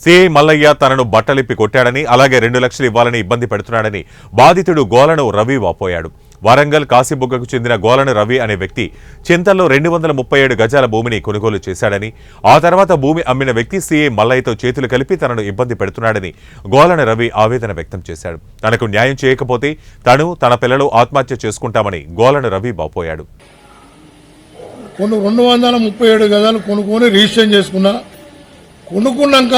CI Mallayya తనను బట్టలిప్పి కొట్టాడని అలాగే 2 లక్షలు ఇవ్వాలని ఇబ్బంది పెడుతున్నాడని బాధితుడు గోలను రవి వాపోయాడు. వరంగల్ కాశీబుగ్గకు చెందిన గోలను రవి అనే వ్యక్తి చింతల్లో 237 గజాల భూమిని కొనుగోలు చేశాడని, ఆ తర్వాత భూమి అమ్మిన వ్యక్తి సిఐ మల్లయ్యతో చేతులు కలిపి తనను ఇబ్బంది పెడుతున్నాడని గోలను రవి ఆవేదన వ్యక్తం చేశాడు. తనకు న్యాయం చేయకపోతే తను తన పిల్లలు ఆత్మహత్య చేసుకుంటామని గోలను రవి వాపోయాడు. 237 గజాలు కొనుక్కొని రిజిస్ట్రేషన్ చేసుకున్నా. కొనుక్కున్నాక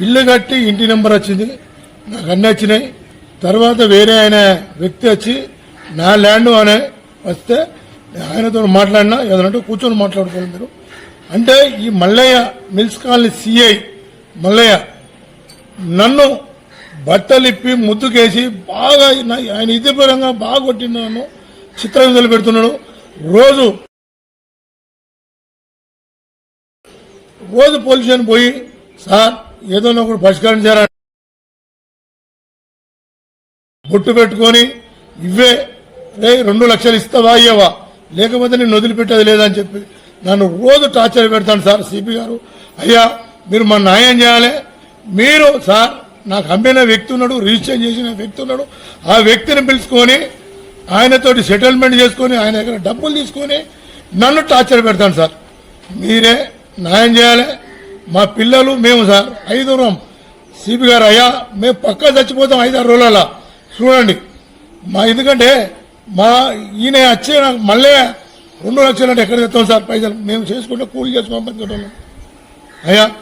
ఇల్లు కట్టి ఇంటి నెంబర్ వచ్చింది, నాకు అన్నీ వచ్చినాయి. తర్వాత వేరే ఆయన వ్యక్తి వచ్చి నా ల్యాండ్ అనే వస్తే ఆయనతో మాట్లాడినా ఏదంటే కూర్చొని మాట్లాడుకోవాలి మీరు అంటే. ఈ Mallaiah mills colony CI Mallaiah నన్ను బట్టలిప్పి ముద్దుకేసి బాగా ఆయన ఇదిపరంగా బాగా కొట్టినాను, చిత్రహింసలు పెడుతున్నాడు. రోజు పోలీస్ స్టేషన్ పోయి సార్ ఏదో ఒకటి పరిష్కారం చేయాలి, బొట్టు పెట్టుకొని ఇవే 2 లక్షలు ఇస్తావా అయ్యవా, లేకపోతే నేను వదిలిపెట్టేది లేదని చెప్పి నన్ను రోజు టార్చర్ పెడతాను. సార్ సిపి గారు, అయ్యా మీరు మా న్యాయం చేయాలి. మీరు సార్ నాకు అమ్మిన వ్యక్తి ఉన్నాడు, రిజిస్టర్ చేసిన వ్యక్తి ఉన్నాడు, ఆ వ్యక్తిని పిలుచుకొని ఆయనతోటి సెటిల్మెంట్ చేసుకొని ఆయన దగ్గర డబ్బులు తీసుకొని నన్ను టార్చర్ పెడతాను. సార్ మీరే న్యాయం చేయాలి. మా పిల్లలు మేము సార్ 5 సిపి గారు, అయ్యా మేము పక్కా చచ్చిపోతాం 5-6 రోజుల చూడండి మా. ఎందుకంటే మా ఈయన వచ్చే నాకు మళ్ళీ 2 లక్షలు అంటే ఎక్కడ తెస్తాం సార్ పైసలు, మేము చేసుకుంటే కూలి చేసుకొని అయ్యా